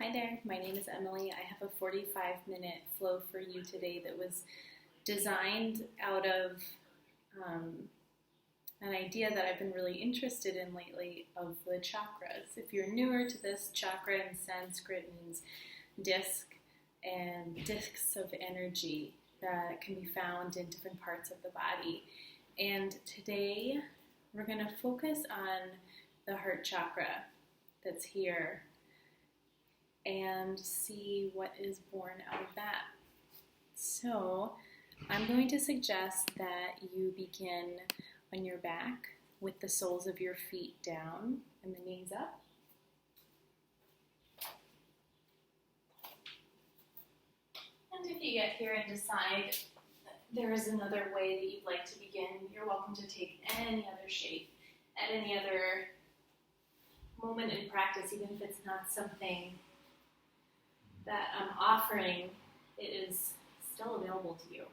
Hi there, my name is Emily. I have a 45-minute flow for you today that was designed out of an idea that I've been really interested in lately of the chakras. If you're newer to this, chakra in Sanskrit means disc and discs of energy that can be found in different parts of the body. And today we're going to focus on the heart chakra that's here and see what is born out of that. So I'm going to suggest that you begin on your back with the soles of your feet down and the knees up. And if you get here and decide that there is another way that you'd like to begin, you're welcome to take any other shape at any other moment in practice, even if it's not something that I'm offering, it is still available to you.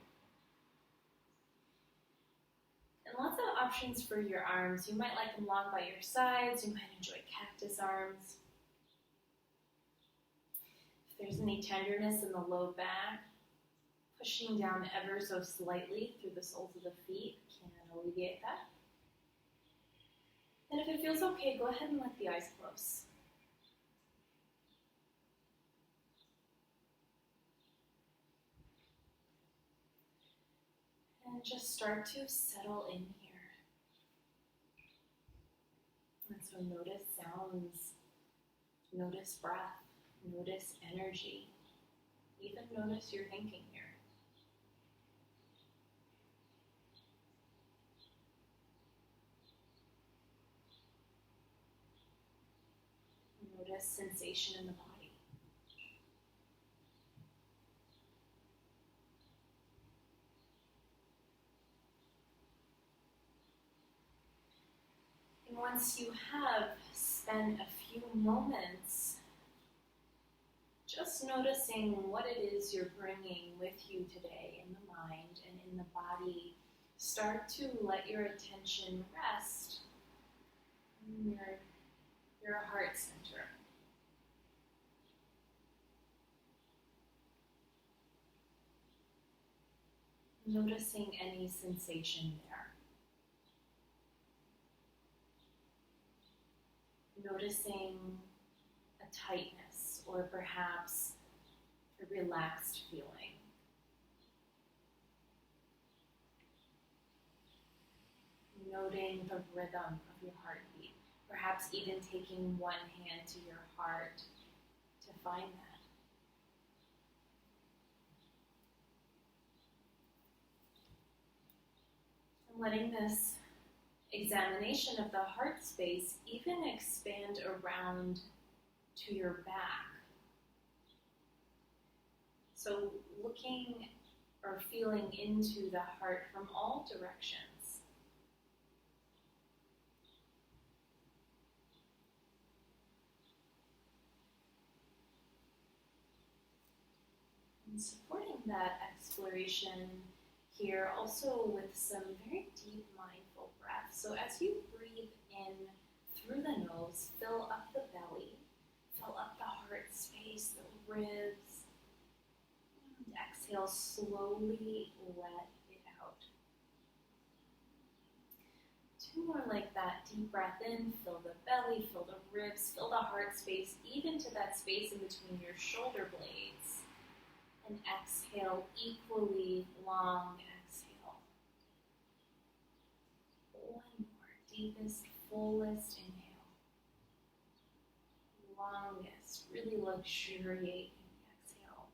And lots of options for your arms. You might like them long by your sides. You might enjoy cactus arms. If there's any tenderness in the low back, pushing down ever so slightly through the soles of the feet can alleviate that. And if it feels okay, go ahead and let the eyes close. And just start to settle in here. And so notice sounds, notice breath, notice energy, even notice your thinking here. Notice sensation in the body. Once you have spent a few moments just noticing what it is you're bringing with you today in the mind and in the body, start to let your attention rest in your heart center. Noticing any sensation there. Noticing a tightness or perhaps a relaxed feeling. Noting the rhythm of your heartbeat, perhaps even taking one hand to your heart to find that. And letting this examination of the heart space even expand around to your back. So looking or feeling into the heart from all directions. And supporting that exploration here also with some very deep mindful breath. So as you breathe in through the nose, fill up the belly, fill up the heart space, the ribs, and exhale, slowly let it out. Two more like that. Deep breath in, fill the belly, fill the ribs, fill the heart space, even to that space in between your shoulder blades. And exhale, equally long exhale. One more, deepest, fullest inhale. Longest, really luxuriate in the exhale.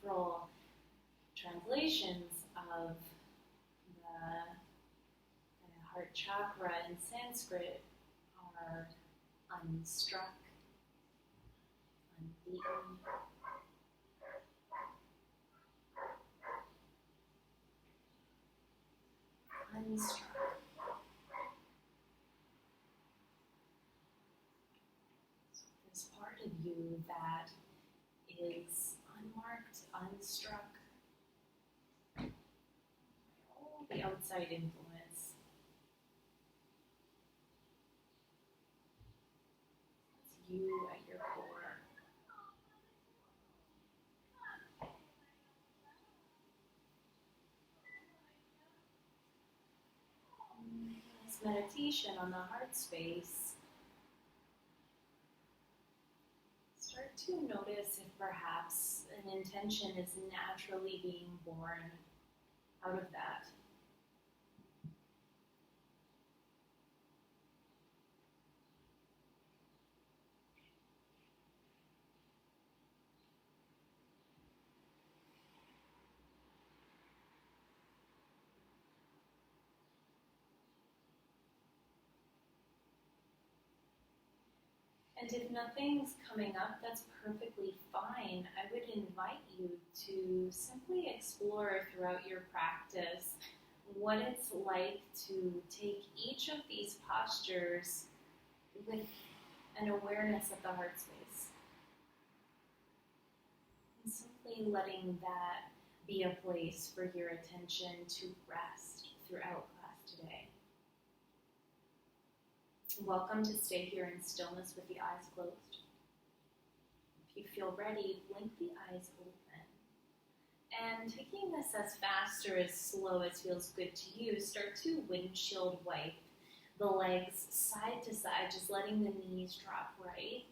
Several translations of the heart chakra in Sanskrit are unstruck, unbeaten, unstruck. So this part of you that is unstruck by all the outside influence. It's you at your core. This meditation on the heart space, start to notice if perhaps an intention is naturally being born out of that. And if nothing's coming up, that's perfectly fine. I would invite you to simply explore throughout your practice what it's like to take each of these postures with an awareness of the heart space. And simply letting that be a place for your attention to rest throughout class today. Welcome to stay here in stillness with the eyes closed. If you feel ready, blink the eyes open. And taking this as fast or as slow as feels good to you, start to windshield wipe the legs side to side, just letting the knees drop right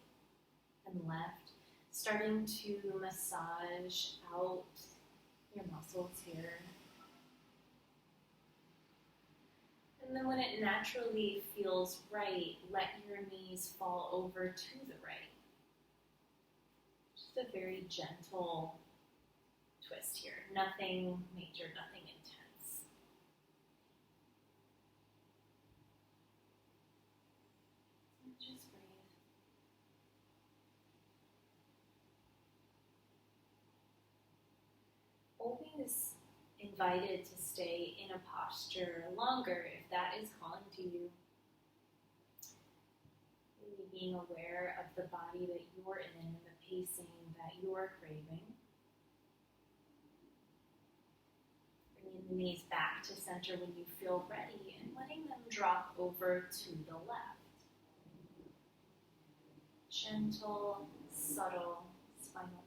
and left, starting to massage out your muscles here. And then when it naturally feels right, let your knees fall over to the right. Just a very gentle twist here. Nothing major, nothing intense. And just breathe. Always invited to stay in a posture longer if that is calling to you. Really being aware of the body that you're in and the pacing that you're craving. Bringing the knees back to center when you feel ready and letting them drop over to the left. Gentle, subtle spinal twist.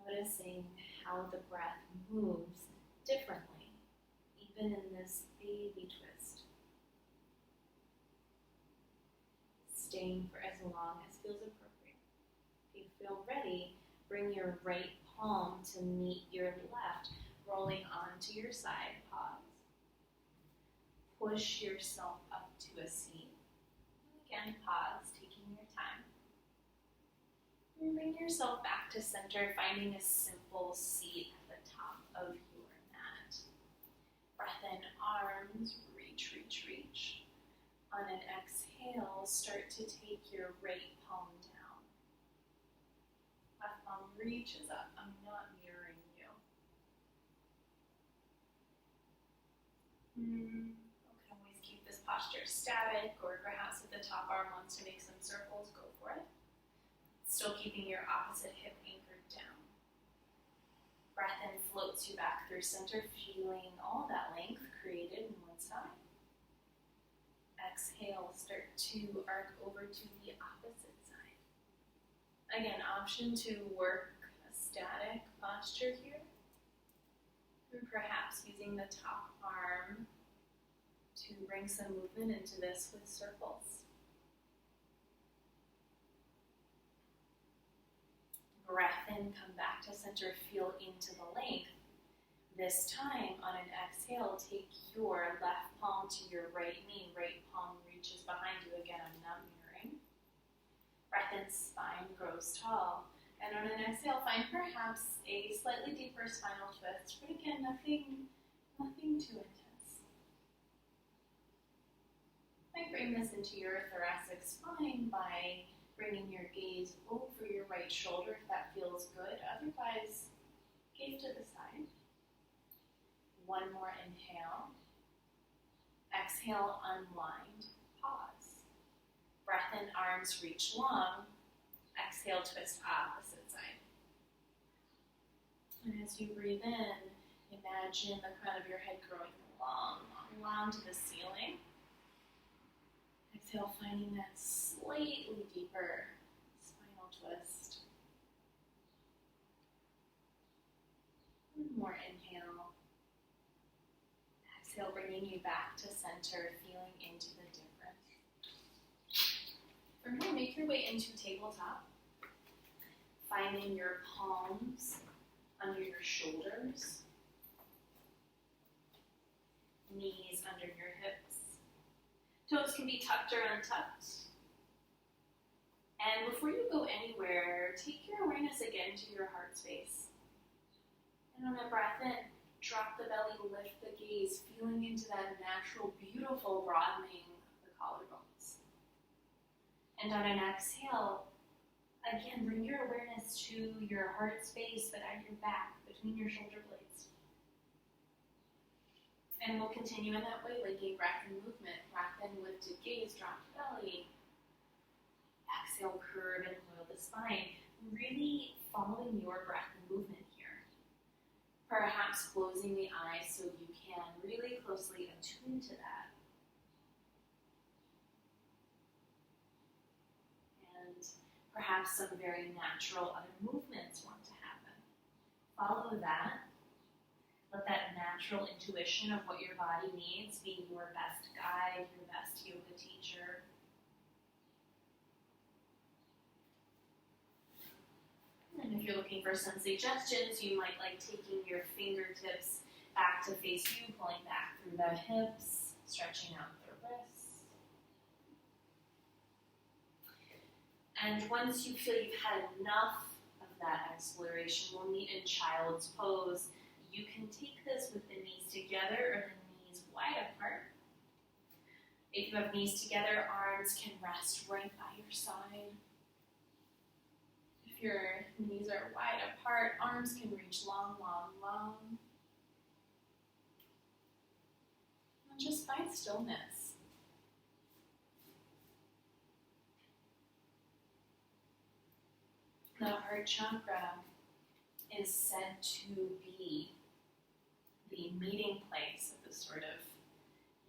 Noticing how the breath moves differently, even in this baby twist. Staying for as long as feels appropriate. If you feel ready, bring your right palm to meet your left, rolling onto your side. Pause. Push yourself up to a seat. Again, pause, taking your time. And bring yourself back to center, finding a simple seat at the top of your mat. Breath in, arms, reach, reach, reach. On an exhale, start to take your right palm down. Left palm reaches up. I'm not mirroring you. You can always keep this posture static, or perhaps if the top arm wants to make some circles, go for it. Still keeping your opposite hip anchored down. Breath in floats you back through center, feeling all that length created in one side. Exhale, start to arc over to the opposite side. Again, option to work a static posture here. And perhaps using the top arm to bring some movement into this with circles. Breath in, come back to center, feel into the length. This time, on an exhale, take your left palm to your right knee. Right palm reaches behind you. Again, I'm not mirroring. Breath in, spine grows tall. And on an exhale, find perhaps a slightly deeper spinal twist. But again, nothing too intense. I bring this into your thoracic spine by bringing your gaze over your right shoulder if that feels good. Otherwise, gaze to the side. One more inhale. Exhale. Exhale, unwind, pause. Breath in, arms reach long. Exhale, twist opposite side. And as you breathe in, imagine the crown of your head growing long, long, long to the ceiling. Exhale, finding that slightly deeper spinal twist. One more inhale. Exhale, bringing you back to center, feeling into the difference. From here, make your way into tabletop. Finding your palms under your shoulders. Knees under your hips. Toes can be tucked or untucked. And before you go anywhere, take your awareness again to your heart space. And on a breath in, drop the belly, lift the gaze, feeling into that natural, beautiful broadening of the collarbones. And on an exhale, again, bring your awareness to your heart space, but at your back, between your shoulder blades. And we'll continue in that way, linking breath and movement. Breath in, lifted gaze, drop the belly. Exhale, curve and coil the spine. Really following your breath and movement here. Perhaps closing the eyes so you can really closely attune to that. And perhaps some very natural other movements want to happen. Follow that. Let that natural intuition of what your body needs be your best guide, your best yoga teacher. And if you're looking for some suggestions, you might like taking your fingertips back to face you, pulling back through the hips, stretching out the wrists. And once you feel you've had enough of that exploration, we'll meet in child's pose. You can take this with the knees together or the knees wide apart. If you have knees together, arms can rest right by your side. If your knees are wide apart, arms can reach long, long, long. And just find stillness. The heart chakra is said to be the meeting place of the sort of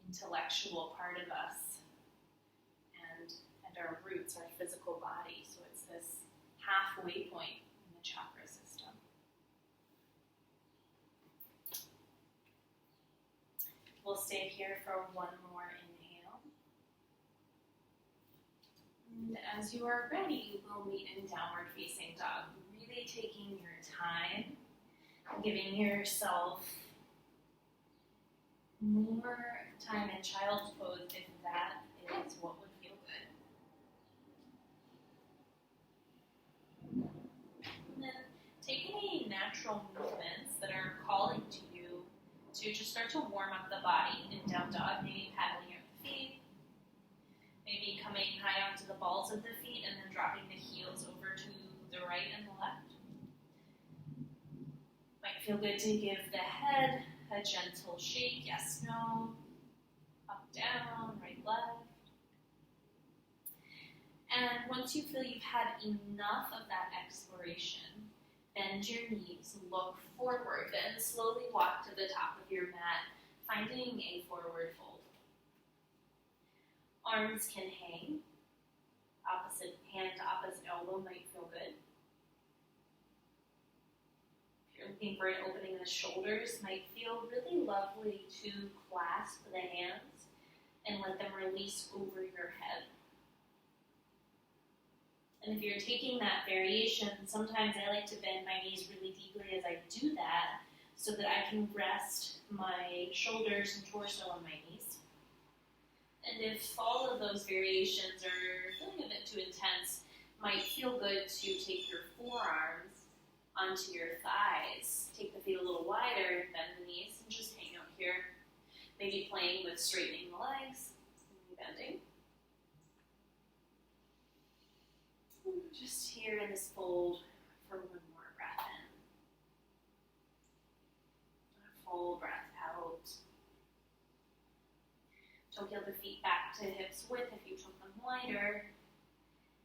intellectual part of us and our roots, our physical body. So it's this halfway point in the chakra system. We'll stay here for one more inhale. And as you are ready, we'll meet in downward facing dog. Really taking your time, giving yourself more time in child's pose if that is what would feel good. And then take any natural movements that are calling to you to just start to warm up the body in down dog, maybe paddling out the feet, maybe coming high onto the balls of the feet and then dropping the heels over to the right and the left. Might feel good to give the head a gentle shake, yes, no, up, down, right, left. And once you feel you've had enough of that exploration, bend your knees, look forward, then slowly walk to the top of your mat, finding a forward fold. Arms can hang. Opposite hand to opposite elbow might feel good. If you're looking for an opening in the shoulders, might feel really lovely to clasp the hands and let them release over your head. And if you're taking that variation, sometimes I like to bend my knees really deeply as I do that so that I can rest my shoulders and torso on my knees. And if all of those variations are feeling a bit too intense, might feel good to take your forearms onto your thighs, take the feet a little wider, bend the knees, and just hang out here. Maybe playing with straightening the legs, maybe bending. Just here in this fold for one more breath in. A full breath out. Don't peel the feet back to hips width if you took them wider.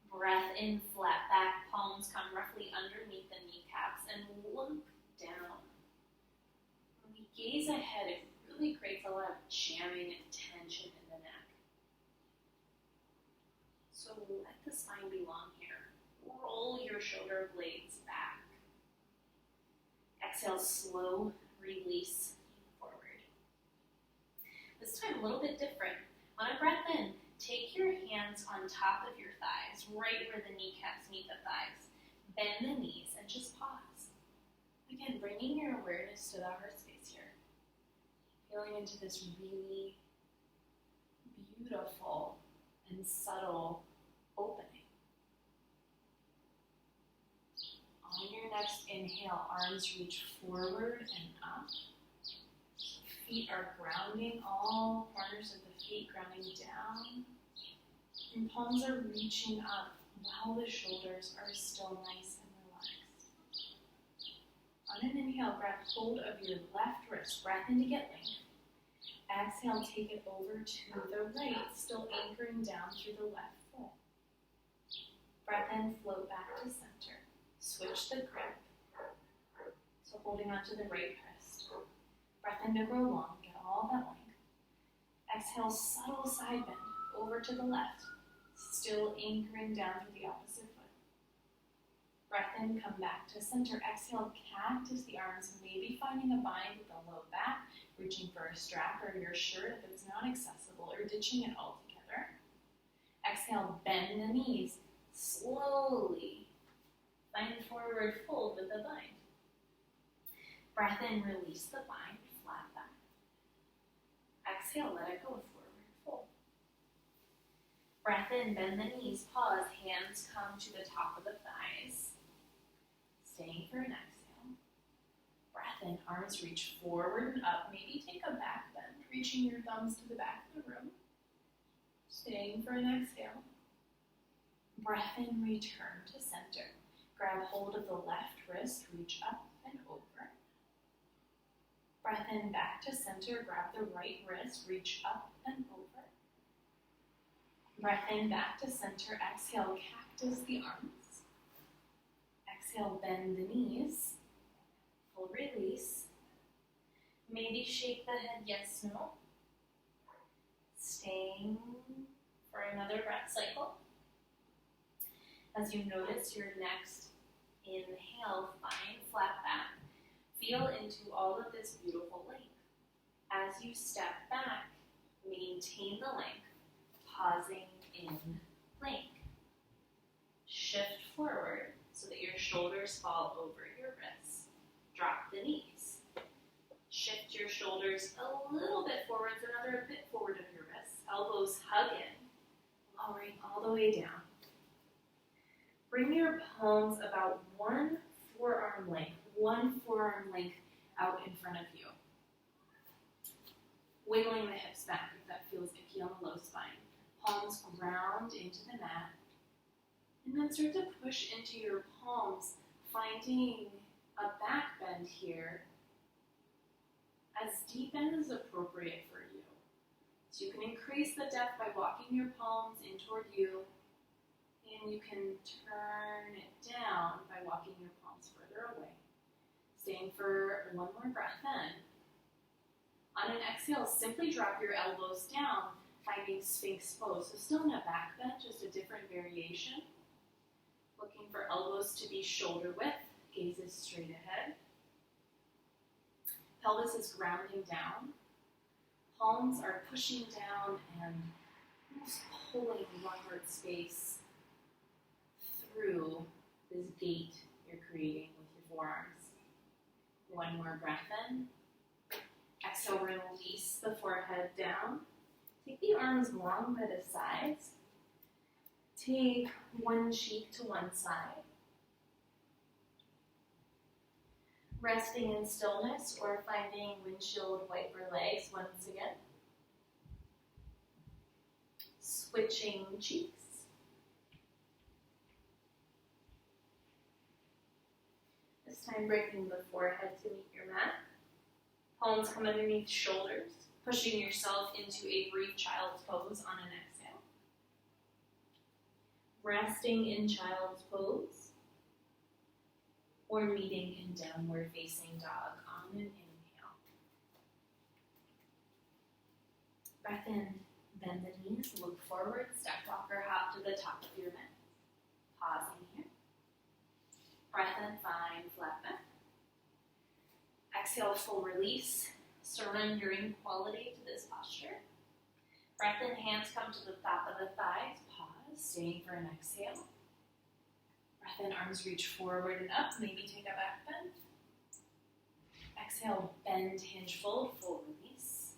Breath in, flat back, palms come roughly underneath the kneecaps, and look down. When we gaze ahead, it really creates a lot of jamming and tension in the neck. So let the spine belong here. Roll your shoulder blades back. Exhale, slow release forward. This time a little bit different. On a breath in, take your hands on top of your thighs, right where the kneecaps meet the thighs. Bend the knees and just pause. Again, bringing your awareness to the heart space here. Feeling into this really beautiful and subtle opening. On your next inhale, arms reach forward and up. Feet are grounding, all corners of the feet grounding down. And palms are reaching up while the shoulders are still nice and relaxed. On an inhale, grab hold of your left wrist, breath in to get length. Exhale, take it over to the right, still anchoring down through the left foot. Breath in, float back to center. Switch the grip. So holding onto the right wrist. Breath in to grow long, get all that length. Exhale, subtle side bend over to the left, still anchoring down through the opposite foot. Breath in, come back to center. Exhale, cactus the arms, maybe finding a bind with the low back, reaching for a strap or your shirt if it's not accessible, or ditching it altogether. Exhale, bend the knees. Slowly find forward fold with the bind. Breath in, release the bind, flat back. Exhale, let it go, forward fold. Breath in, bend the knees, pause, hands come to the top of the thighs. Staying for an exhale. Breath in, arms reach forward and up. Maybe take a back bend, reaching your thumbs to the back of the room. Staying for an exhale. Breath in, return to center. Grab hold of the left wrist, reach up and over. Breath in, back to center, grab the right wrist, reach up and over. Breath in, back to center, exhale, cactus the arms. Exhale, bend the knees. Full release. Maybe shake the head, yes, no. Staying for another breath cycle. As you notice your next inhale, find flat back. Feel into all of this beautiful length. As you step back, maintain the length, pausing in plank. Shift forward so that your shoulders fall over your wrists. Drop the knees. Shift your shoulders a little bit forwards, another bit forward of your wrists. Elbows hug in, lowering all the way down. Bring your palms about one forearm length out in front of you. Wiggling the hips back if that feels icky on the low spine. Palms ground into the mat. And then start to push into your palms, finding a back bend here as deep as is appropriate for you. So you can increase the depth by walking your palms in toward you, and you can turn it down by walking your palms further away. Staying for one more breath in. On an exhale, simply drop your elbows down, finding Sphinx pose. So still in a back bend, just a different variation. Looking for elbows to be shoulder width, gazes straight ahead. Pelvis is grounding down. Palms are pushing down and almost pulling one heart space through this gate you're creating with your forearms. One more breath in. Exhale, release the forehead down. Take the arms long by the sides. Take one cheek to one side. Resting in stillness or finding windshield wiper legs once again. Switching cheeks. This time bringing the forehead to meet your mat. Palms come underneath shoulders. pushing yourself into a brief child's pose on an exhale. Resting in child's pose, or meeting in downward facing dog on an inhale. Breath in, bend the knees, look forward, step, walk, or hop to the top of your mat. Pausing here. Breath in, find flat back. Exhale, full release, surrendering quality to this posture. Breath in, hands come to the top of the thighs, pause, staying for an exhale. Breath in, arms reach forward and up, maybe take a back bend. Exhale, bend, hinge, fold, full release.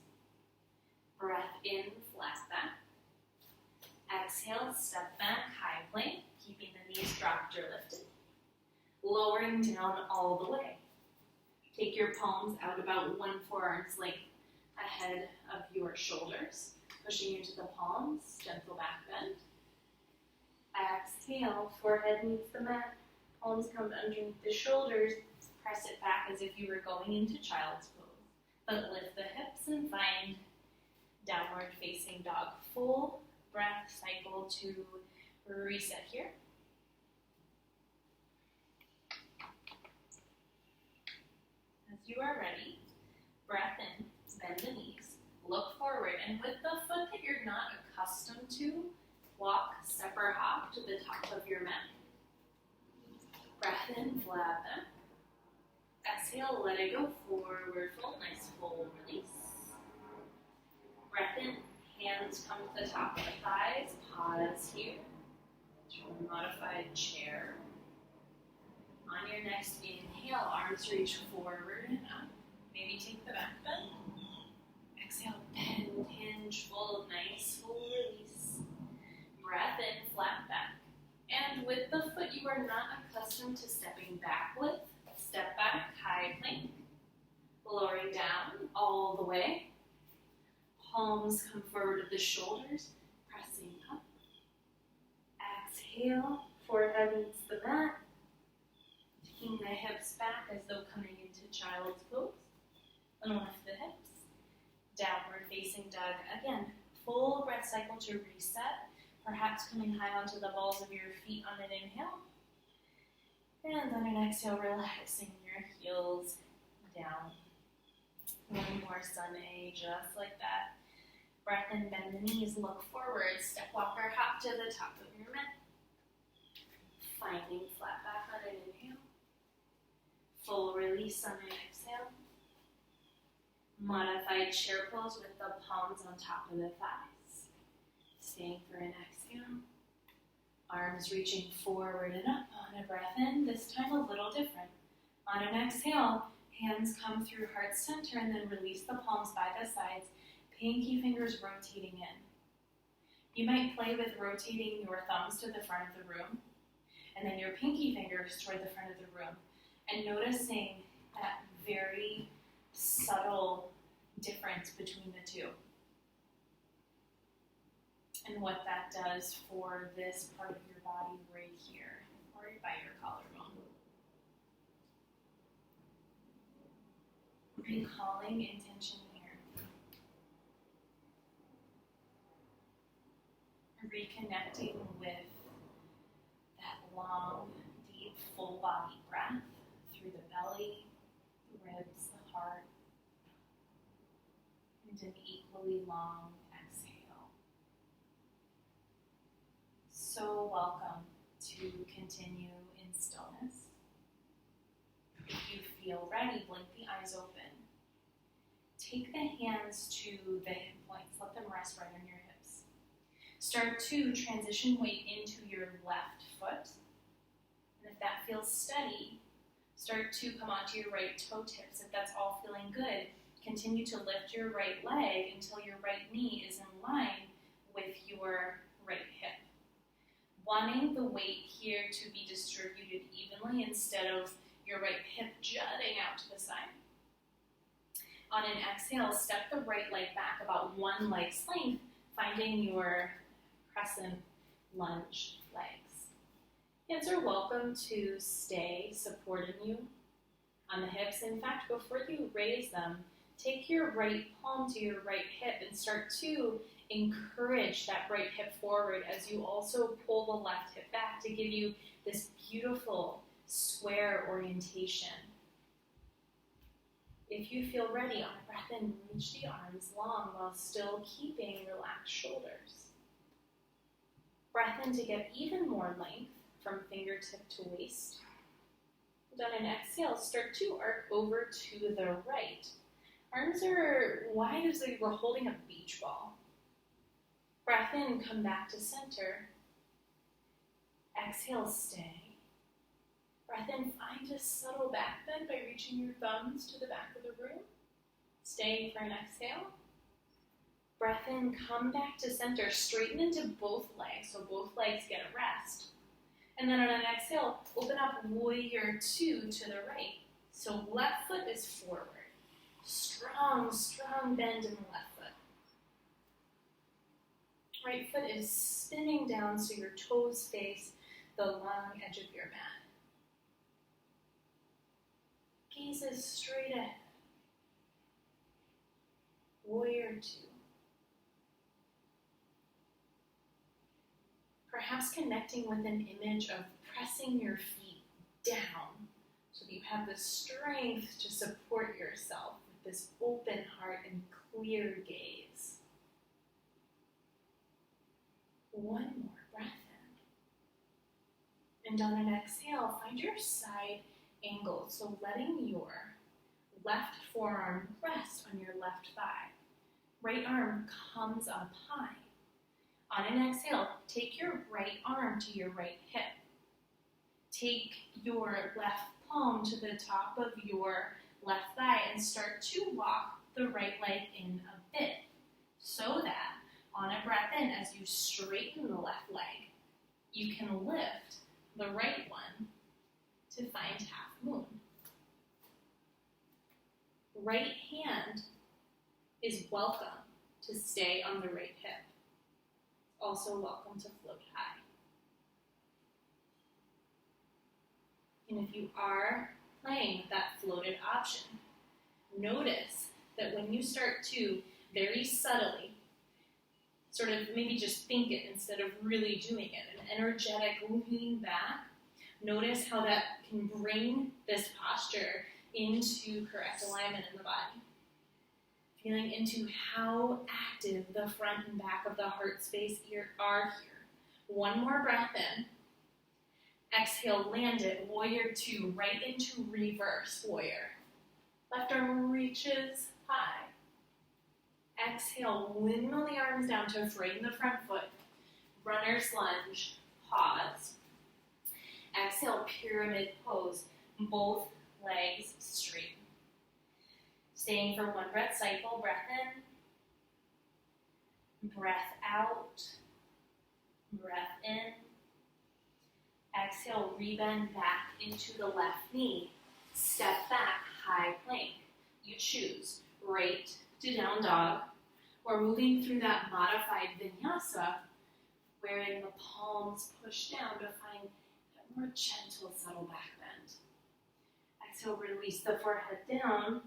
Breath in, flat back. Exhale, step back, high plank, keeping the knees dropped or lifted. Lowering down all the way. Take your palms out about 1 forearm's length ahead of your shoulders, pushing into the palms, gentle back bend. Exhale, forehead meets the mat, palms come underneath the shoulders, press it back as if you were going into child's pose. But lift the hips and find downward facing dog. Full breath cycle to reset here. As you are ready, breath in, bend the knees, look forward, and with the foot that you're not accustomed to, walk, step, or hop to the top of your mat. Breath in, flat back. Exhale, let it go forward, fold, nice full release. Breath in, hands come to the top of the thighs, pause here. To a modified chair. On your next inhale, arms reach forward and up. Maybe take the back bend. Exhale, bend, hinge, fold, nice full release. Breath in, flat back. And with the foot you are not accustomed to stepping back with, step back, high plank. Lowering down all the way. Palms come forward to the shoulders, pressing up. Exhale, forehead meets the mat. Taking the hips back as though coming into child's pose. And lift the hips. Downward facing dog. Again, full breath cycle to reset. Perhaps coming high onto the balls of your feet on an inhale. And on an exhale, relaxing your heels down. One more sun A, just like that. Breath in, bend the knees, look forward, step, walk, or hop to the top of your mat. Finding flat back on an inhale. Full release on an exhale. Modified chair pose with the palms on top of the thighs. Staying for an exhale. Arms reaching forward and up on a breath in, this time a little different. On an exhale, hands come through heart center and then release the palms by the sides, pinky fingers rotating in. You might play with rotating your thumbs to the front of the room and then your pinky fingers toward the front of the room and noticing that very subtle difference between the two. And what that does for this part of your body right here, right by your collarbone. Recalling intention here. Reconnecting with that long, deep, full body breath through the belly, the ribs, the heart, and an equally long exhale. So welcome to continue in stillness. If you feel ready, blink the eyes open. Take the hands to the hip points. Let them rest right on your hips. Start to transition weight into your left foot. And if that feels steady, start to come onto your right toe tips. If that's all feeling good, continue to lift your right leg until your right knee is in line with your right hip. Wanting the weight here to be distributed evenly instead of your right hip jutting out to the side. On an exhale, step the right leg back about 1 leg's length, finding your crescent lunge legs. Hands are welcome to stay supporting you on the hips. In fact, before you raise them, take your right palm to your right hip and start to encourage that right hip forward as you also pull the left hip back to give you this beautiful square orientation. If you feel ready, on a breath in, reach the arms long while still keeping relaxed shoulders. Breath in to get even more length from fingertip to waist. And on an exhale, start to arc over to the right. Arms are wide as if we're holding a beach ball. Breath in, come back to center. Exhale, stay. Breath in, find a subtle back bend by reaching your thumbs to the back of the room. Staying for an exhale. Breath in, come back to center. Straighten into both legs, so both legs get a rest. And then on an exhale, open up warrior two to the right. So left foot is forward. Strong, strong bend in the left foot. Right foot is spinning down so your toes face the long edge of your mat. Gaze is straight ahead. Warrior two. Perhaps connecting with an image of pressing your feet down so that you have the strength to support yourself with this open heart and clear gaze. One more breath in. And on an exhale, find your side angle. So letting your left forearm rest on your left thigh. Right arm comes up high. On an exhale, take your right arm to your right hip. Take your left palm to the top of your left thigh and start to walk the right leg in a bit so that on a breath in, as you straighten the left leg, you can lift the right one to find half moon. Right hand is welcome to stay on the right hip. Also welcome to float high. And if you are playing with that floated option, notice that when you start to very subtly, sort of maybe just think it instead of really doing it, an energetic lean back, notice how that can bring this posture into correct alignment in the body. Feeling into how active the front and back of the heart space are here. One more breath in. Exhale, land it. Warrior two, right into reverse warrior. Left arm reaches high. Exhale, windmill the arms down to frame the front foot. Runner's lunge, pause. Exhale, pyramid pose. Both legs straight. Staying for one breath cycle, breath in, breath out, breath in. Exhale, rebend back into the left knee. Step back, high plank. You choose right to down dog. We're moving through that modified vinyasa, wherein the palms push down to find a more gentle, subtle back bend. Exhale, release the forehead down.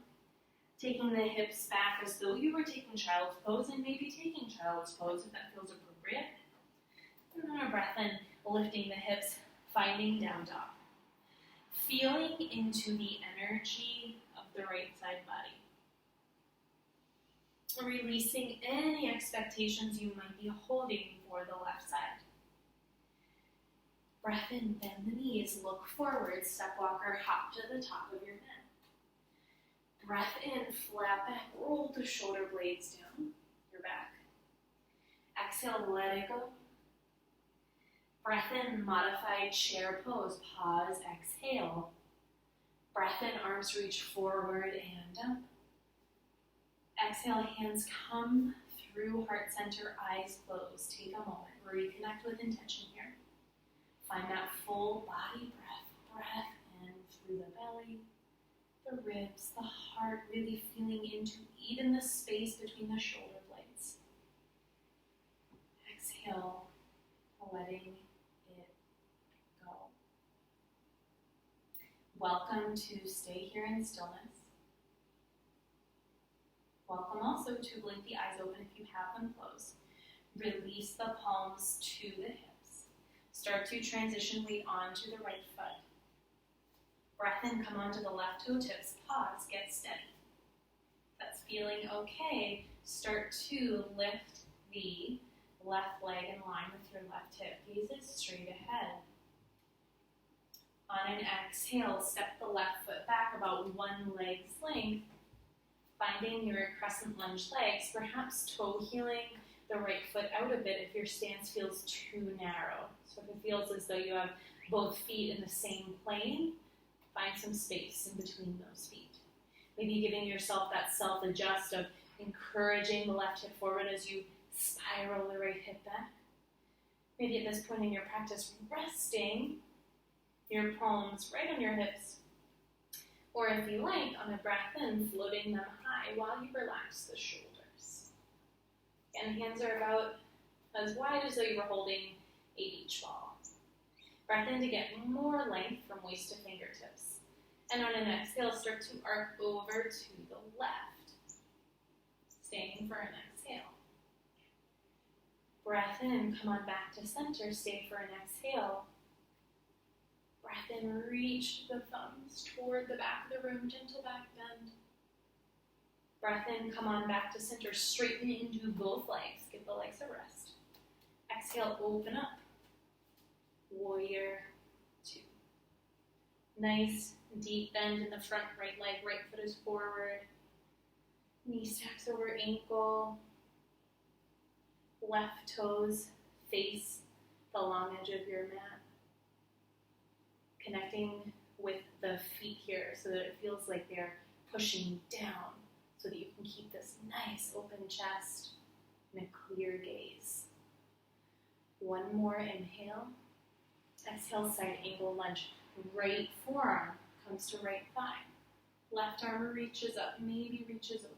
Taking the hips back as though you were taking child's pose and maybe taking child's pose if that feels appropriate. And then a breath in, lifting the hips, finding down dog. Feeling into the energy of the right side body. Releasing any expectations you might be holding for the left side. Breath in, bend the knees, look forward, step walker, hop to the top of your mat. Breath in, flat back, roll the shoulder blades down your back. Exhale, let it go. Breath in, modified chair pose. Pause, exhale. Breath in, arms reach forward and up. Exhale, hands come through heart center, eyes closed. Take a moment, reconnect with intention here. Find that full body breath. Breath in through the belly, the ribs, the heart, really feeling into even the space between the shoulder blades. Exhale, letting it go. Welcome to stay here in stillness. Welcome also to blink the eyes open if you have them closed. Release the palms to the hips. Start to transition weight onto the right foot. Breath in, come onto the left toe tips. Pause, get steady. That's feeling okay. Start to lift the left leg in line with your left hip. Gaze it straight ahead. On an exhale, step the left foot back about one leg's length, finding your crescent lunge legs, perhaps toe heeling the right foot out a bit if your stance feels too narrow. So if it feels as though you have both feet in the same plane, find some space in between those feet. Maybe giving yourself that self-adjust of encouraging the left hip forward as you spiral the right hip back. Maybe at this point in your practice, resting your palms right on your hips. Or if you like, on a breath in, floating them high while you relax the shoulders. Again, hands are about as wide as though you were holding a beach ball. Breath in to get more length from waist to fingertips. And on an exhale, start to arc over to the left. Staying for an exhale. Breath in, come on back to center, stay for an exhale. Breath in, reach the thumbs toward the back of the room, gentle back bend. Breath in, come on back to center, straighten into both legs, give the legs a rest. Exhale, open up. Warrior two. Nice deep bend in the front right leg, right foot is forward. Knee stacks over ankle. Left toes face the long edge of your mat. Connecting with the feet here so that it feels like they're pushing down so that you can keep this nice open chest and a clear gaze. One more inhale. Exhale, side angle lunge. Right forearm comes to right thigh. Left arm reaches up, maybe reaches over.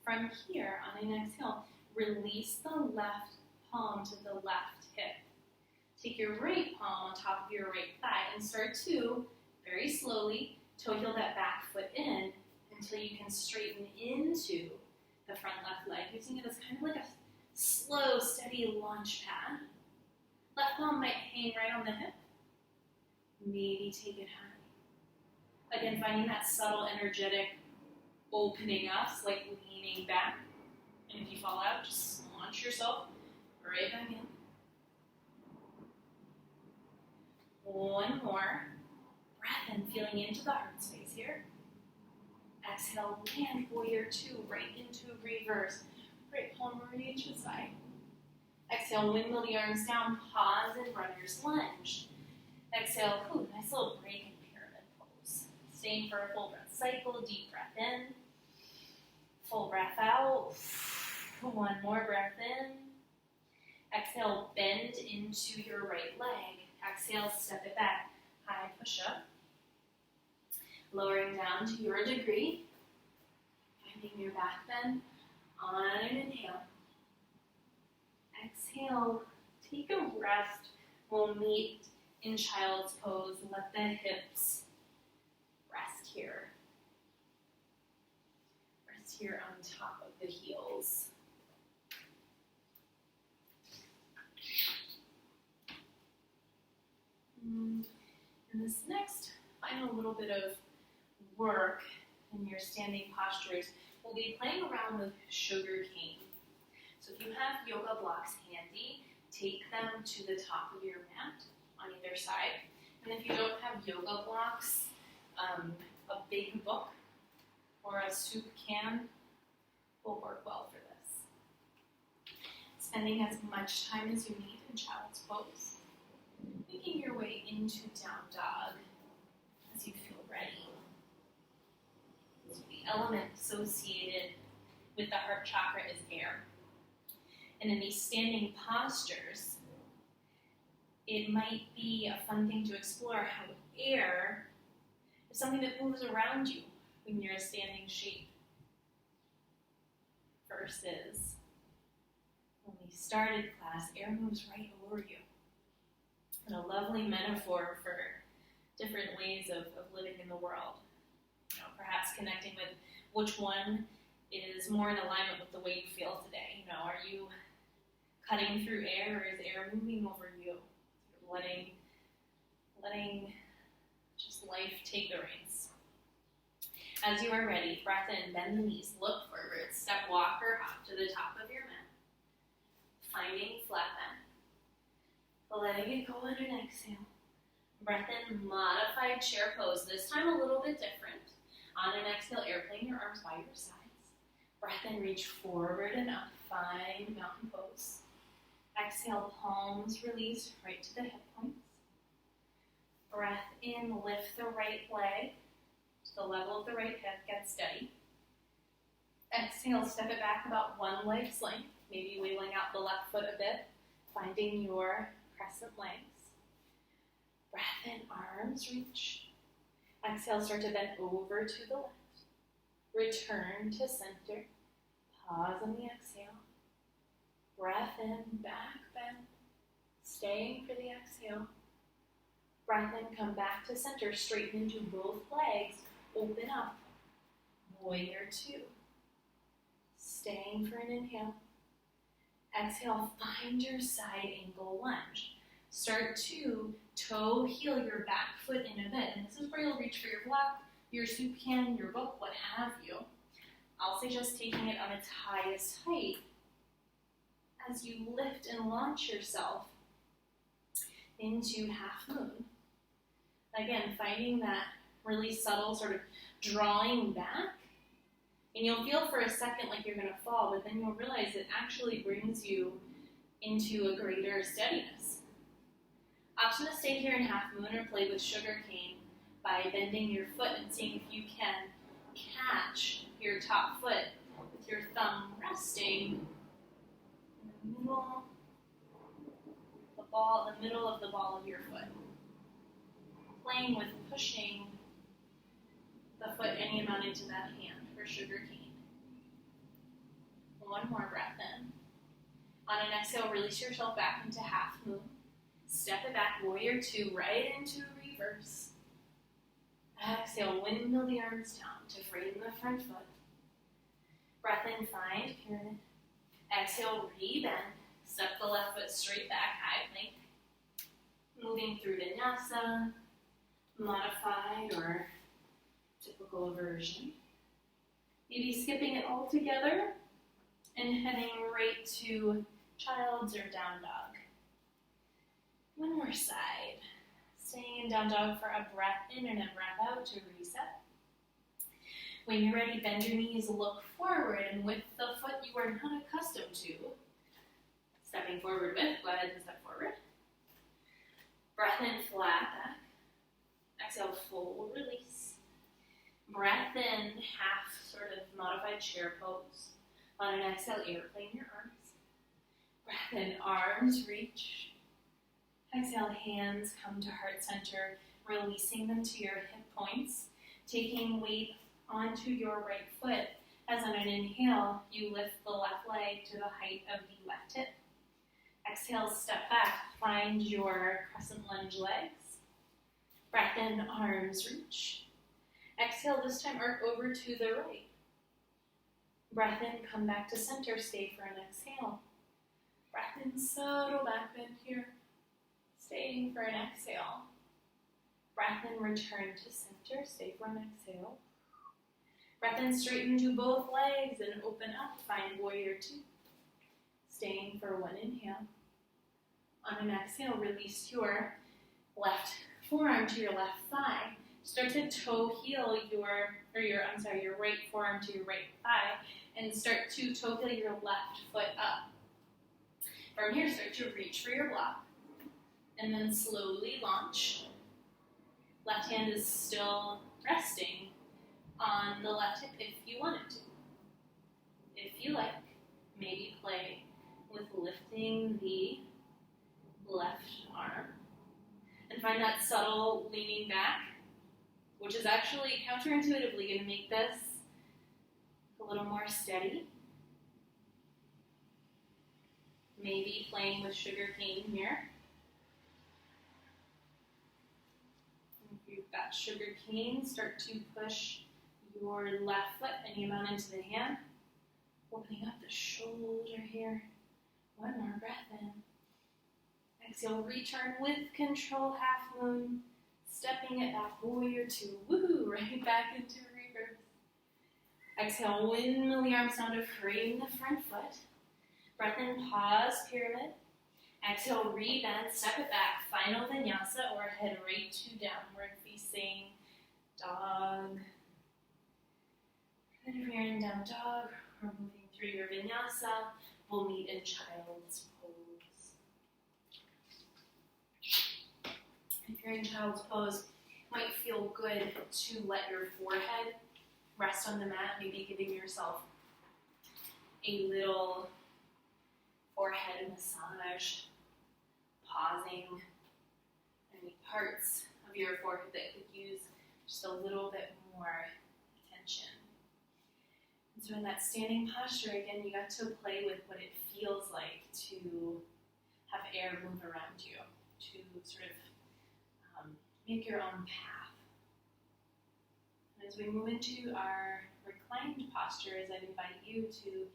From here, on an exhale, release the left palm to the left hip. Take your right palm on top of your right thigh and start to, very slowly, toe heel that back foot in until you can straighten into the front left leg, using it as kind of like a slow, steady launch pad. Left palm might hang right on the hip. Maybe take it high. Again, finding that subtle, energetic opening up, it's like leaning back. And if you fall out, just launch yourself right back in. One more. Breath in, feeling into the heart space here. Exhale, land warrior two, right into reverse. Right palm reaches side. Exhale, windmill the arms down, pause and runner's lunge. Exhale, nice little break in pyramid pose. Staying for a full breath cycle, deep breath in. Full breath out. One more breath in. Exhale, bend into your right leg. Exhale, step it back. High push-up. Lowering down to your degree. Finding your back bend on an inhale. Exhale, take a rest. We'll meet in child's pose. Let the hips rest here. Rest here on top of the heels. And this next final little bit of work in your standing postures, we'll be playing around with sugar cane. So if you have yoga blocks handy, take them to the top of your mat on either side. And if you don't have yoga blocks, a big book or a soup can will work well for this. Spending as much time as you need in child's pose. Making your way into down dog as you feel ready. So the element associated with the heart chakra is air. And in these standing postures, it might be a fun thing to explore how air is something that moves around you when you're a standing shape. Versus when we started class, air moves right over you. And a lovely metaphor for different ways of living in the world. Perhaps connecting with which one is more in alignment with the way you feel today. You know, are you cutting through air, or is air moving over you? Letting just life take the reins. As you are ready, breath in, bend the knees, look forward, step, walk, or hop to the top of your mat. Finding flat back. Letting it go on an exhale. Breath in, modified chair pose. This time a little bit different. On an exhale, airplane your arms by your sides. Breath in, reach forward and up. Find mountain pose. Exhale, palms release right to the hip points. Breath in, lift the right leg to the level of the right hip, get steady. Exhale, step it back about one leg's length, maybe wiggling out the left foot a bit, finding your crescent legs. Breath in, arms reach. Exhale, start to bend over to the left. Return to center. Pause on the exhale. Breath in, back bend. Staying for the exhale. Breath in, come back to center, straighten into both legs, open up. Warrior two. Staying for an inhale. Exhale, find your side angle lunge. Start to toe heel your back foot in a bit. And this is where you'll reach for your block, your soup can, your book, what have you. I'll suggest taking it on its highest height as you lift and launch yourself into half moon. Again, finding that really subtle sort of drawing back. And you'll feel for a second like you're going to fall, but then you'll realize it actually brings you into a greater steadiness. Option to stay here in half moon or play with sugar cane by bending your foot and seeing if you can catch your top foot with your thumb resting in the middle of the ball of your foot. Playing with pushing the foot any amount into that hand for sugar cane. One more breath in. On an exhale, release yourself back into half moon. Step it back, warrior two, right into reverse. Exhale, windmill the arms down to frame the front foot. Breath in, find pyramid. Exhale, re-bend. Step the left foot straight back, high plank. Moving through vinyasa, modified or typical version. Maybe skipping it all together and heading right to child's or down dog. One more side. Staying in down dog for a breath in and a breath out to reset. When you're ready, bend your knees, look forward, and with the foot you are not accustomed to stepping forward with, go ahead and step forward. Breath in, flat back. Exhale, full release. Breath in, half sort of modified chair pose. On an exhale, airplane your arms. Breath in, arms reach. Exhale, hands come to heart center, releasing them to your hip points, taking weight onto your right foot. As on an inhale, you lift the left leg to the height of the left hip. Exhale, step back, find your crescent lunge legs. Breath in, arms reach. Exhale, this time arc over to the right. Breath in, come back to center, stay for an exhale. Breath in, subtle back bend here. Staying for an exhale. Breath in, return to center, stay for an exhale. Breath in, straighten to both legs and open up, find warrior two. Staying for one inhale. On an exhale, release your left forearm to your left thigh. Start to toe heel your right forearm to your right thigh and start to toe heel your left foot up. From here, start to reach for your block and then slowly launch. Left hand is still resting on the left hip if you want it to. If you like, maybe play with lifting the left arm and find that subtle leaning back, which is actually counterintuitively going to make this a little more steady. Maybe playing with sugar cane here. If you've got sugar cane, start to push your left foot any amount into the hand. Opening up the shoulder here. One more breath in. Exhale, return with control, half moon. Stepping it back, warrior two. Woohoo! Right back into reverse. Exhale, windmill the arms down to frame the front foot. Breath in, pause, pyramid. Exhale, rebend, step it back. Final vinyasa or head right to downward facing dog. And if you're in down dog or moving through your vinyasa, we'll meet in child's pose. If you're in child's pose, it might feel good to let your forehead rest on the mat, maybe giving yourself a little forehead massage, pausing any parts of your forehead that could use just a little bit more attention. And so in that standing posture, again, you got to play with what it feels like to have air move around you, to sort of make your own path. And as we move into our reclined postures, I'd invite you to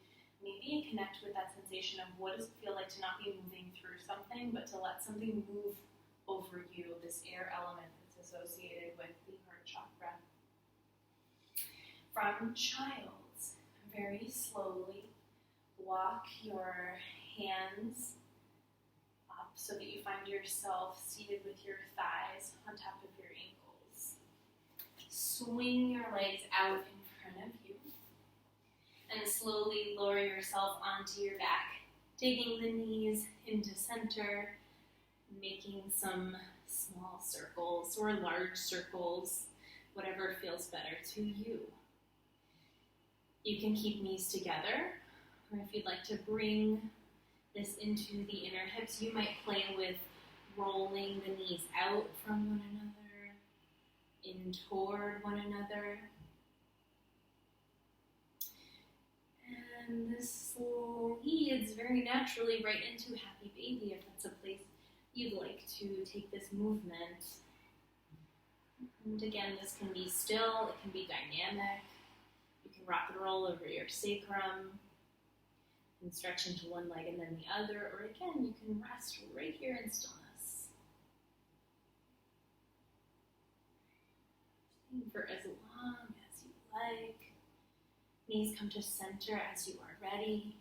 maybe connect with that sensation of what does it feel like to not be moving through something, but to let something move over you, this air element that's associated with the heart chakra. From child's, very slowly walk your hands up so that you find yourself seated with your thighs on top of your ankles. Swing your legs out in front of you. And slowly lower yourself onto your back, taking the knees into center, making some small circles or large circles, whatever feels better to you. You can keep knees together, or if you'd like to bring this into the inner hips, you might play with rolling the knees out from one another, in toward one another. And this leads very naturally right into Happy Baby, if that's a place you'd like to take this movement. And again, this can be still, it can be dynamic. You can rock and roll over your sacrum and stretch into one leg and then the other, or again, you can rest right here in stillness. For as long as you like. Knees come to center as you are ready.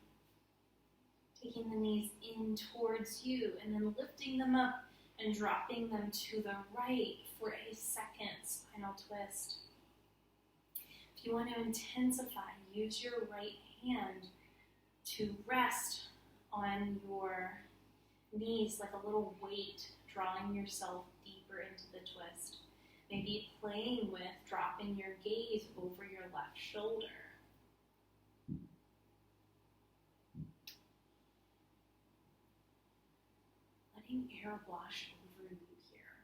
Taking the knees in towards you and then lifting them up and dropping them to the right for a second spinal twist. If you want to intensify, use your right hand to rest on your knees like a little weight, drawing yourself deeper into the twist. Maybe playing with dropping your gaze over your left shoulder. Letting air wash over you here.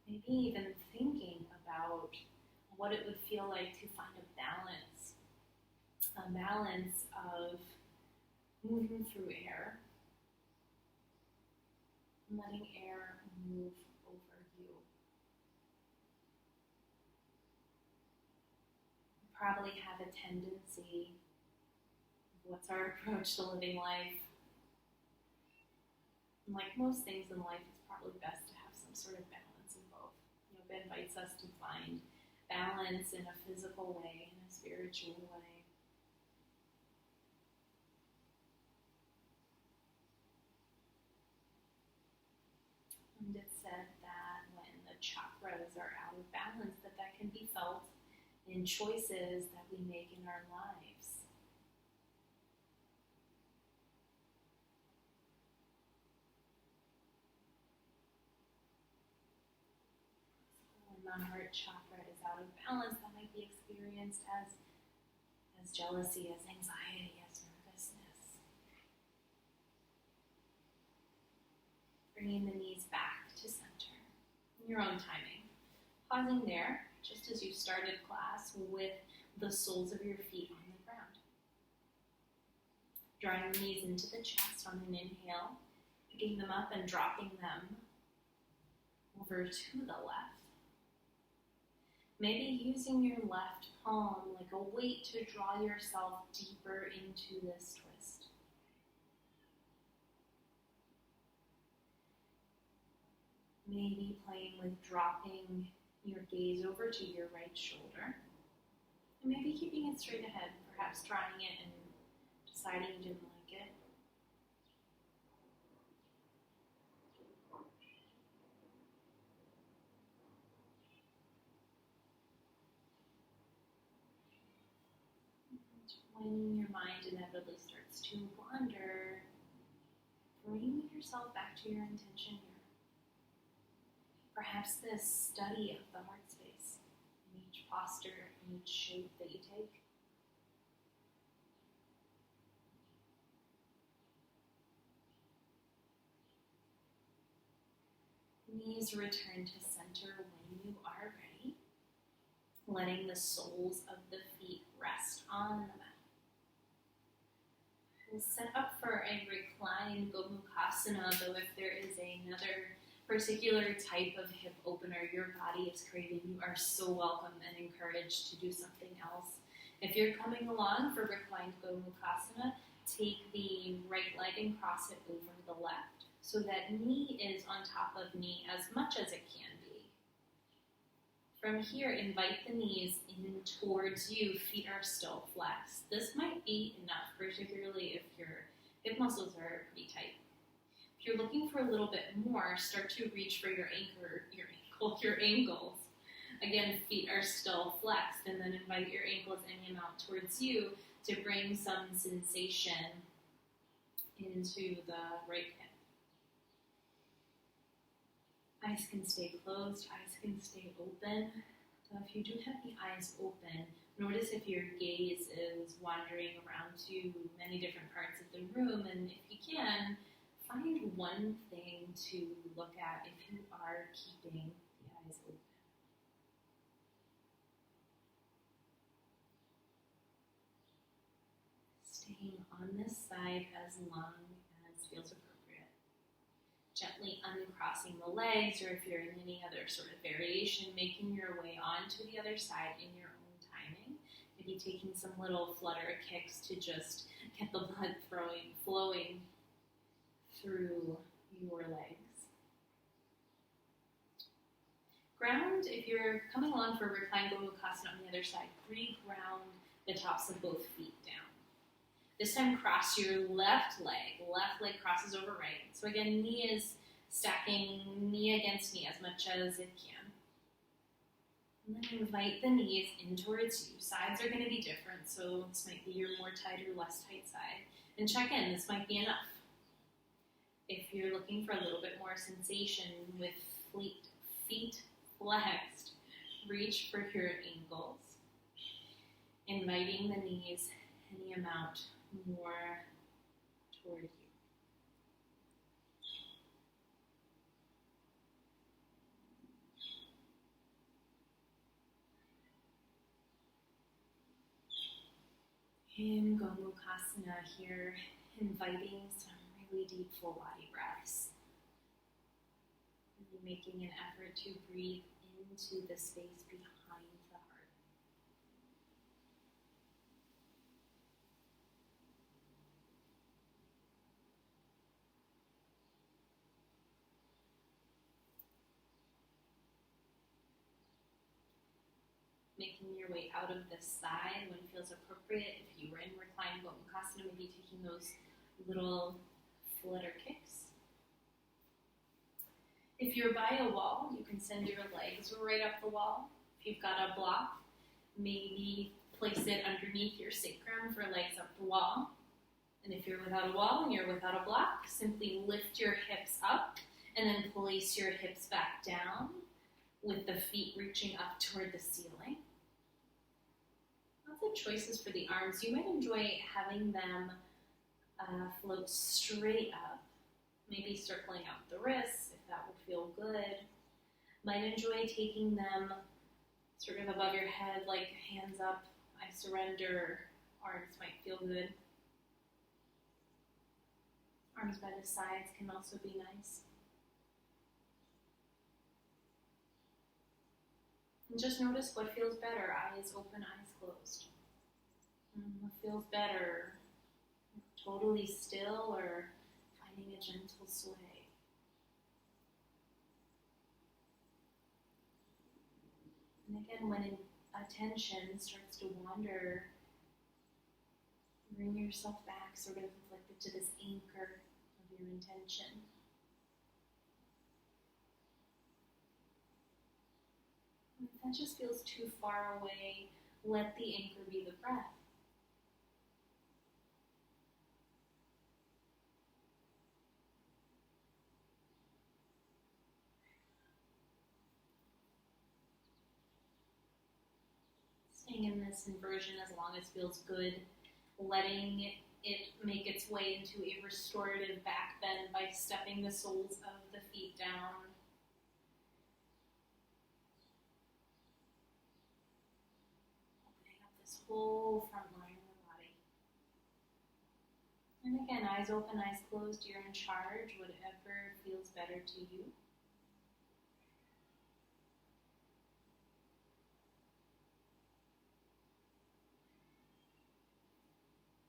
Maybe even thinking about what it would feel like to find a balance of moving through air, and letting air move over you. We probably have a tendency, what's our approach to living life? And like most things in life, it's probably best to have some sort of balance in both. Yoga invites us to find balance in a physical way, in a spiritual way. And it's said that when the chakras are out of balance, that can be felt in choices that we make in our lives. When the heart chakra is out of balance, that might be experienced as jealousy, as anxiety, as nervousness. Bringing the knees back to center in your own timing. Pausing there, just as you started class, with the soles of your feet on the ground. Drawing the knees into the chest on an inhale. Picking them up and dropping them over to the left. Maybe using your left palm like a weight to draw yourself deeper into this twist. Maybe playing with dropping your gaze over to your right shoulder. And maybe keeping it straight ahead, perhaps trying it and deciding you didn't like it. When your mind inevitably starts to wander, bring yourself back to your intention here. Perhaps this study of the heart space in each posture, in each shape that you take. Knees return to center when you are ready, letting the soles of the feet rest on the mat. We'll set up for a reclined Gomukhasana, though if there is another particular type of hip opener your body is craving, you are so welcome and encouraged to do something else. If you're coming along for reclined Gomukhasana, take the right leg and cross it over the left so that knee is on top of knee as much as it can be. From here, invite the knees in towards you. Feet are still flexed. This might be enough, particularly if your hip muscles are pretty tight. If you're looking for a little bit more, start to reach for your ankles. Again, feet are still flexed, and then invite your ankles any amount towards you to bring some sensation into the right hip. Eyes can stay closed, eyes can stay open. So if you do have the eyes open, notice if your gaze is wandering around to many different parts of the room, and if you can, find one thing to look at if you are keeping the eyes open. Staying on this side as long as feels appropriate. Gently uncrossing the legs, or if you're in any other sort of variation, making your way onto the other side in your own timing. Maybe taking some little flutter kicks to just get the blood flowing through your legs. Ground, if you're coming along for reclined Gomukhasana on the other side, re-ground the tops of both feet down. This time cross your left leg crosses over right. So again, knee is stacking knee against knee as much as it can. And then invite the knees in towards you. Sides are going to be different, so this might be your more tight or less tight side. And check in, this might be enough. If you're looking for a little bit more sensation with feet flexed, reach for your ankles, inviting the knees any amount more toward you. In Gomukhasana here, inviting some really deep full body breaths. Really making an effort to breathe into the space behind the heart. Making your way out of the side when it feels appropriate. If you were in reclined Gomukhasana, maybe taking those little flutter kicks. If you're by a wall, you can send your legs right up the wall. If you've got a block, maybe place it underneath your sacrum for legs up the wall. And if you're without a wall and you're without a block, simply lift your hips up and then place your hips back down with the feet reaching up toward the ceiling. Lots of choices for the arms. You might enjoy having them float straight up, maybe circling out the wrists if that would feel good. Might enjoy taking them sort of above your head, like hands up, I surrender, arms might feel good. Arms by the sides can also be nice. And just notice what feels better, eyes open, eyes closed. What feels better, totally still or finding a gentle sway. And again, when attention starts to wander, bring yourself back sort of like to this anchor of your intention. And if that just feels too far away, let the anchor be the breath. Staying in this inversion as long as feels good, letting it make its way into a restorative back bend by stepping the soles of the feet down. Opening up this whole front line of the body. And again, eyes open, eyes closed, you're in charge, whatever feels better to you.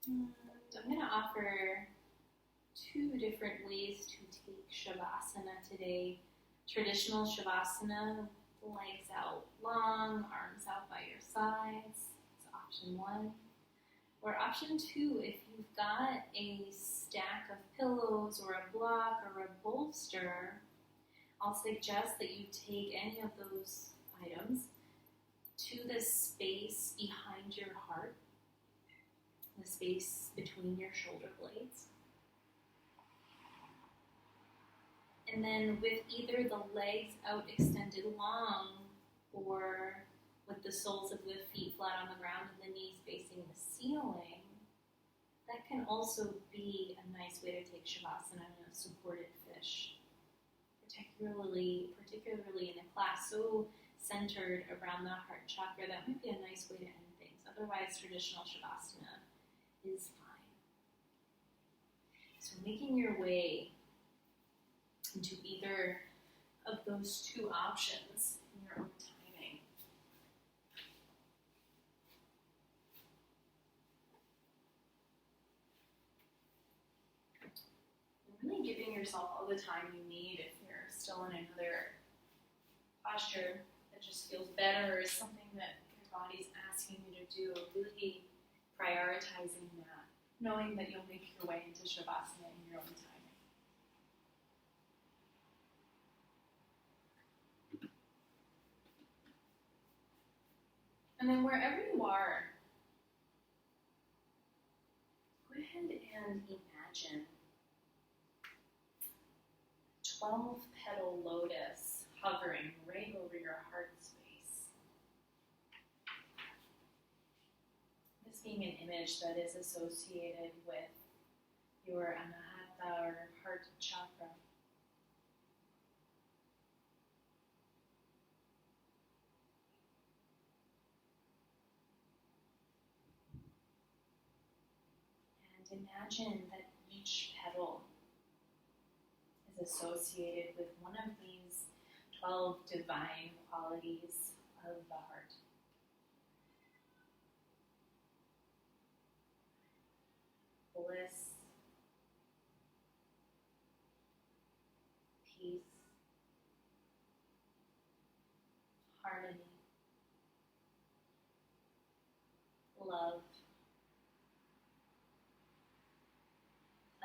And I'm going to offer 2 different ways to take Shavasana today. Traditional Shavasana, legs out long, arms out by your sides. It's option 1. Or option 2, if you've got a stack of pillows or a block or a bolster, I'll suggest that you take any of those items to the space behind your heart, the space between your shoulder blades. And then with either the legs out extended long or with the soles of the feet flat on the ground and the knees facing the ceiling, that can also be a nice way to take Shavasana in a supported fish. Particularly in a class so centered around the heart chakra, that might be a nice way to end things. Otherwise, traditional Shavasana is fine. So making your way into either of those 2 options in your own timing. And really giving yourself all the time you need if you're still in another posture that just feels better or is something that your body's asking you to do. Really prioritizing that, knowing that you'll make your way into Shavasana in your own timing. And then wherever you are, go ahead and imagine 12-petal lotus hovering right over your heart space. This being an image that is associated with your anahata or heart chakra. And imagine that each petal is associated with one of these 12 divine qualities of the heart. Bliss, peace, harmony, love,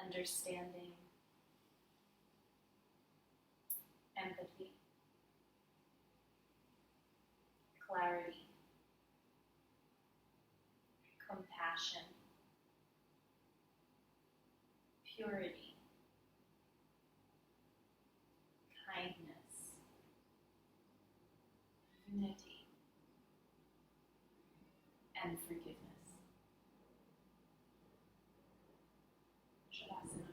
understanding, empathy, clarity, compassion, purity, kindness, unity, and forgiveness. Shavasana.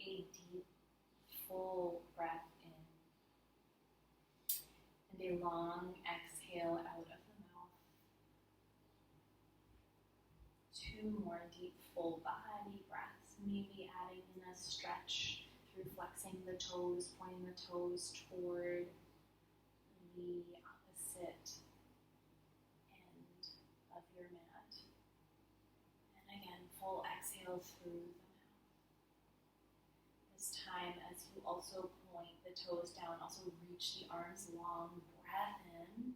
a deep, full breath in and a long exhale out of the mouth. 2 more deep, full body breaths, maybe adding in a stretch through flexing the toes, pointing the toes toward the opposite end of your mat. And again, full exhale through the mouth. This time, as you also point the toes down, also reach the arms long, breath in.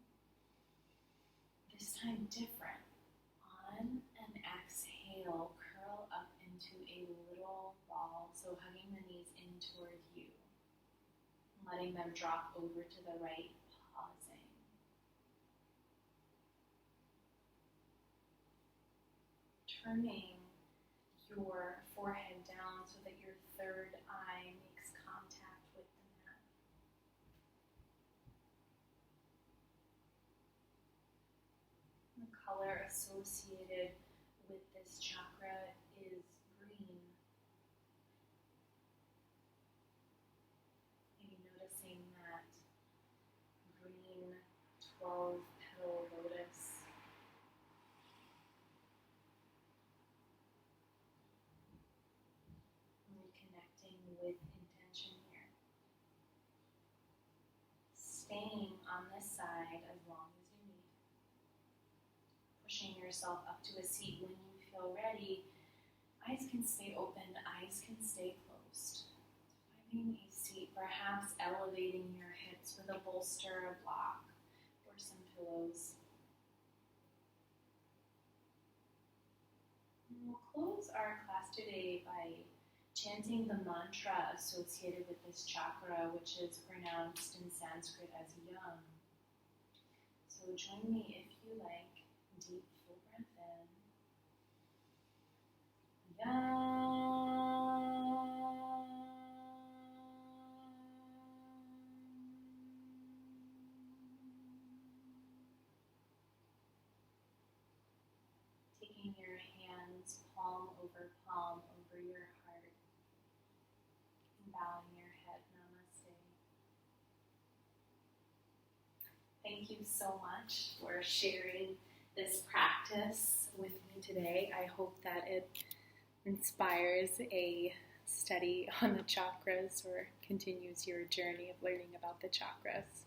This time different. On an exhale, curl up into a little ball, so hugging the knees in toward you. Letting them drop over to the right, pausing. Turning your forehead down so that your third eye makes contact with the mat. The color associated with this chakra is green. Maybe noticing that green 12-petal lotus. Reconnecting with intention here. Staying on this side as long as you need. Pushing yourself up to a seat when you feel ready. Eyes can stay open, eyes can stay closed. Finding a seat, perhaps elevating your hips with a bolster, a block, or some pillows. And we'll close our class today by chanting the mantra associated with this chakra, which is pronounced in Sanskrit as Yam. So join me if you like. Deep, full breath in. Yam. Taking your hands palm over your heart. And bowing your head. Namaste. Thank you so much for sharing this practice with me today. I hope that it inspires a study on the chakras or continues your journey of learning about the chakras.